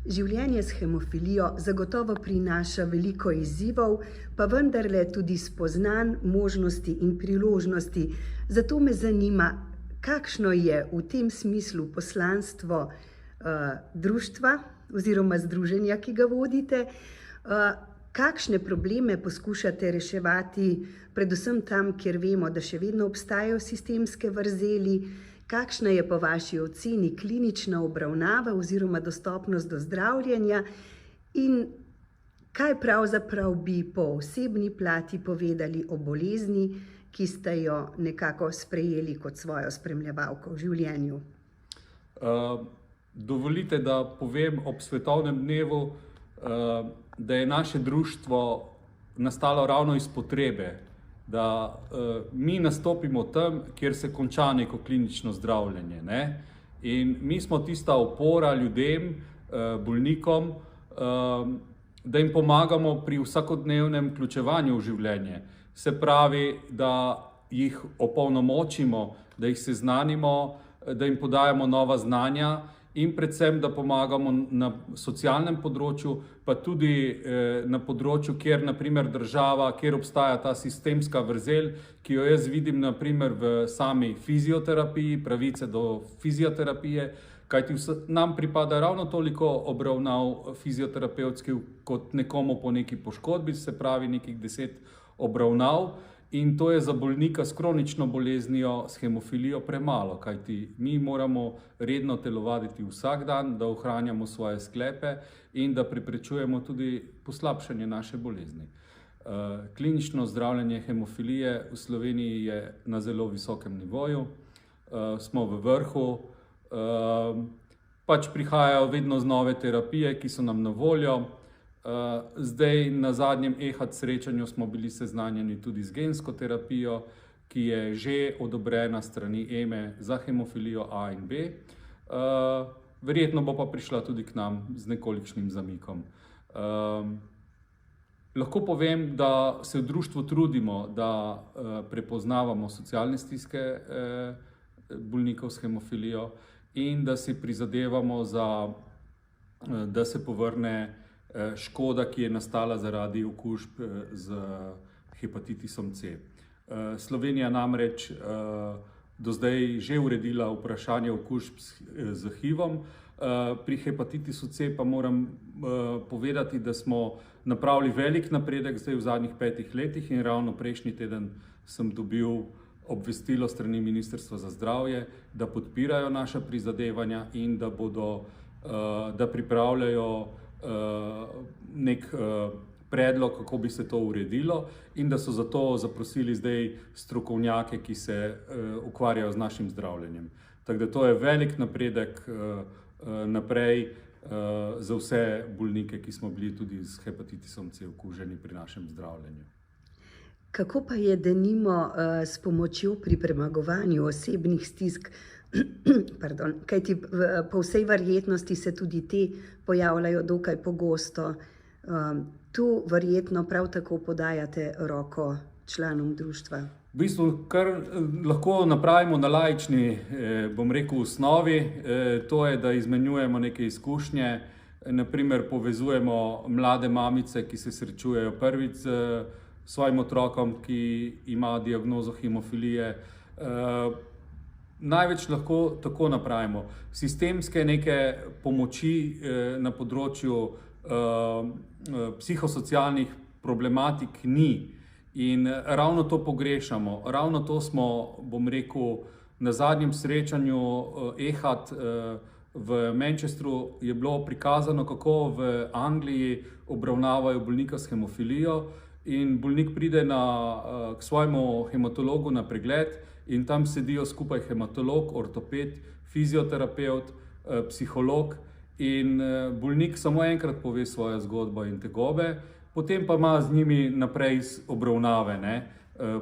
Življenje s hemofilijo zagotovo prinaša veliko izzivov, pa vendarle tudi spoznanj, možnosti in priložnosti. Zato me zanima, kakšno je v tem smislu poslanstvo društva oziroma združenja, ki ga vodite. Kakšne probleme poskušate reševati, predvsem tam, kjer vemo, da še vedno obstajajo sistemske vrzeli? Kakšna je po vaši oceni klinična obravnava oziroma dostopnost do zdravljenja in kaj pravzaprav bi po osebni plati povedali o bolezni, ki ste jo nekako sprejeli kot svojo spremljevalko v življenju? Dovolite, da povem ob svetovnem dnevu, da je naše društvo nastalo ravno iz potrebe, da mi nastopimo tam, kjer se konča neko klinično zdravljenje, ne? In mi smo tista opora ljudem, bolnikom, da jim pomagamo pri vsakodnevnem vključevanju v življenje. Se pravi, da jih opolnomočimo, da jih seznanimo, da jim podajamo nova znanja in predvsem, da pomagamo na socialnem področju, pa tudi na področju, kjer naprimer država, kjer obstaja ta sistemska vrzel, ki jo jaz vidim naprimer v sami fizioterapiji, pravice do fizioterapije, kajti nam pripada ravno toliko obravnav fizioterapevtskih kot nekomu po neki poškodbi, se pravi nekih 10 obravnav. In to je za bolnika s kronično boleznijo, s hemofilijo premalo, kajti mi moramo redno telovaditi vsak dan, da ohranjamo svoje sklepe in da preprečujemo tudi poslabšanje naše bolezni. Klinično zdravljenje hemofilije v Sloveniji je na zelo visokem nivoju, smo v vrhu, pač prihajajo vedno nove terapije, ki so nam na voljo. Zdaj na zadnjem EHAD srečanju smo bili seznanjeni tudi z gensko terapijo, ki je že odobrena strani EME za hemofilijo A in B. Verjetno bo pa prišla tudi k nam z nekolikšnim zamikom. Lahko povem, da se v društvu trudimo, da prepoznavamo socialne stiske bolnikov s hemofilijo in da si prizadevamo da se povrne škoda, ki je nastala zaradi okužb z hepatitisom C. Slovenija namreč do zdaj že uredila vprašanje okužb z HIV-om. Pri hepatitisu C pa moram povedati, da smo napravili velik napredek zdaj v zadnjih 5 letih in ravno prejšnji teden sem dobil obvestilo strani Ministrstva za zdravje, da podpirajo naša prizadevanja in da pripravljajo nek predlog, kako bi se to uredilo in da so zato zaprosili zdaj strokovnjake, ki se ukvarjajo z našim zdravljenjem. Tako da to je velik napredek naprej za vse bolnike, ki smo bili tudi s hepatitisom C okuženi pri našem zdravljenju. Kako pa je denimo s pomočjo pri premagovanju osebnih stisk, kajti po vsej verjetnosti se tudi te pojavljajo dokaj pogosto. Tu verjetno prav tako podajate roko članom društva. V bistvu, kar lahko napravimo na laični, bom rekel, osnovi, to je, da izmenjujemo neke izkušnje, naprimer povezujemo mlade mamice, ki se srečujejo prvič s svojim otrokom, ki ima diagnozo hemofilije. Največ lahko tako napravimo. Sistemske neke pomoči na področju psihosocialnih problematik ni in ravno to pogrešamo. Ravno to smo, bom rekel, na zadnjem srečanju EHAD v Manchesteru je bilo prikazano, kako v Angliji obravnavajo bolnika s hemofilijo in bolnik pride k svojemu hematologu na pregled in tam sedijo skupaj hematolog, ortoped, fizioterapevt, psiholog in bolnik samo enkrat pove svojo zgodbo in tegobe, potem pa ima z njimi naprej obravnave,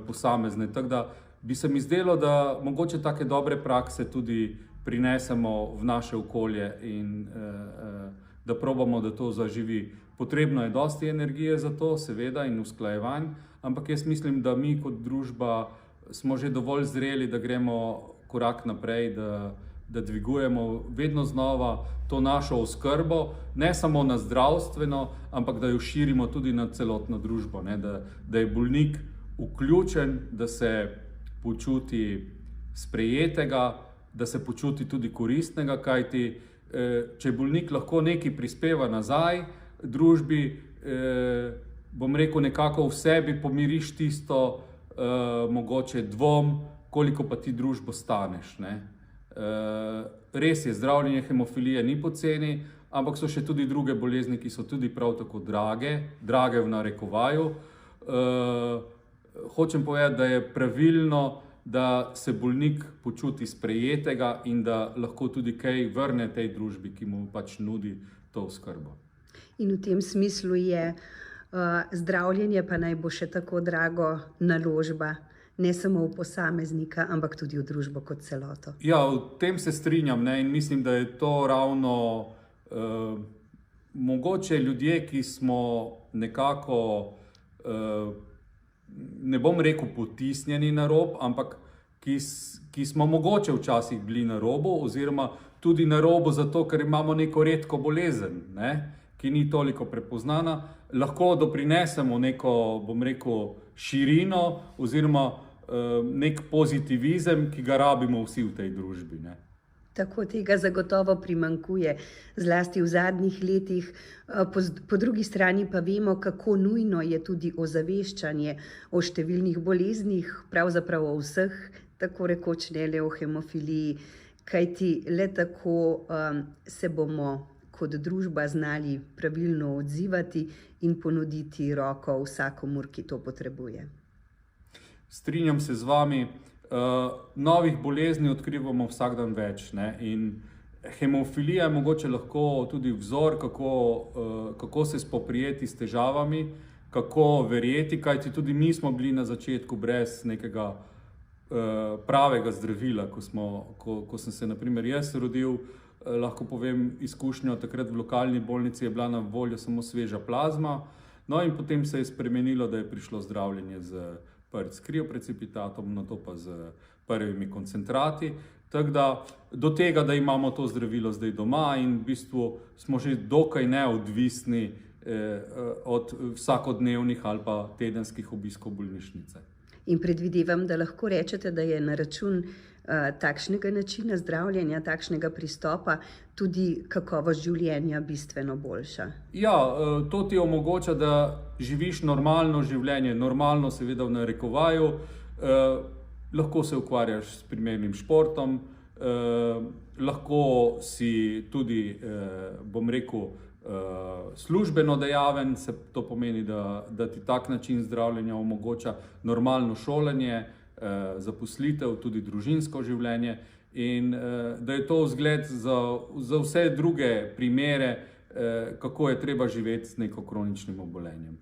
posamezne. Tako da bi se mi zdelo, da mogoče take dobre prakse tudi prinesemo v naše okolje in da probamo, da to zaživi. Potrebno je dosti energije za to, seveda, in usklajevanj, ampak jaz mislim, da mi kot družba smo že dovolj zreli, da gremo korak naprej, da dvigujemo vedno znova to našo oskrbo, ne samo na zdravstveno, ampak da jo širimo tudi na celotno družbo, ne? Da je bolnik vključen, da se počuti sprejetega, da se počuti tudi koristnega, kajti če bolnik lahko nekaj prispeva nazaj družbi, bom rekel, nekako v sebi pomiriš tisto mogoče dvom, koliko pa ti družbo staneš, ne? Res je, zdravljenje hemofilije ni poceni, ampak so še tudi druge bolezni, ki so tudi prav tako drage v narekovaju. Hočem povedati, da je pravilno, da se bolnik počuti sprejetega in da lahko tudi kaj vrne tej družbi, ki mu pač nudi to oskrbo. In v tem smislu je zdravljenje pa naj bo še tako drago naložba, ne samo v posameznika, ampak tudi v družbo kot celoto. Ja, v tem se strinjam, ne, in mislim, da je to ravno mogoče ljudje, ki smo nekako ne bom rekel potisnjeni na rob, ampak ki smo mogoče včasih bili na robu, oziroma tudi na robu zato, ker imamo neko redko bolezen, ne, ki ni toliko prepoznana, lahko doprinesemo neko, bom rekel, širino oziroma nek pozitivizem, ki ga rabimo vsi v tej družbi, ne. Tako, tega zagotovo primanjkuje, zlasti v zadnjih letih. Po drugi strani pa vemo, kako nujno je tudi ozaveščanje o številnih boleznih, pravzaprav o vseh, tako rekoč ne le o hemofiliji, kajti le tako se bomo kot družba znali pravilno odzivati in ponuditi roko vsakomur, ki to potrebuje. Strinjam se z vami. Novih bolezni odkrivamo vsak dan več, ne? In hemofilija je mogoče lahko tudi vzor, kako se spoprijeti s težavami, kako verjeti, kajti tudi mi smo bili na začetku brez nekega pravega zdravila. Ko sem se na primer jaz rodil, lahko povem izkušnjo, takrat v lokalni bolnici je bila na voljo samo sveža plazma, no in potem se je spremenilo, da je prišlo zdravljenje s krioprecipitatom, nato pa z prvimi koncentrati. Tako da do tega, da imamo to zdravilo zdaj doma in v bistvu smo že dokaj neodvisni od vsakodnevnih ali pa tedenskih obiskov bolnišnice. In predvidevam, da lahko rečete, da je na račun takšnega načina zdravljenja, takšnega pristopa tudi kakovost življenja bistveno boljša. Ja, to ti omogoča, da živiš normalno življenje, normalno seveda v narekovaju, lahko se ukvarjaš s primernim športom, lahko si tudi, bom rekel, službeno dejaven, to pomeni, da ti tak način zdravljenja omogoča normalno šolanje, zaposlitev, tudi družinsko življenje in da je to vzgled za vse druge primere, kako je treba živeti s neko kroničnim obolenjem.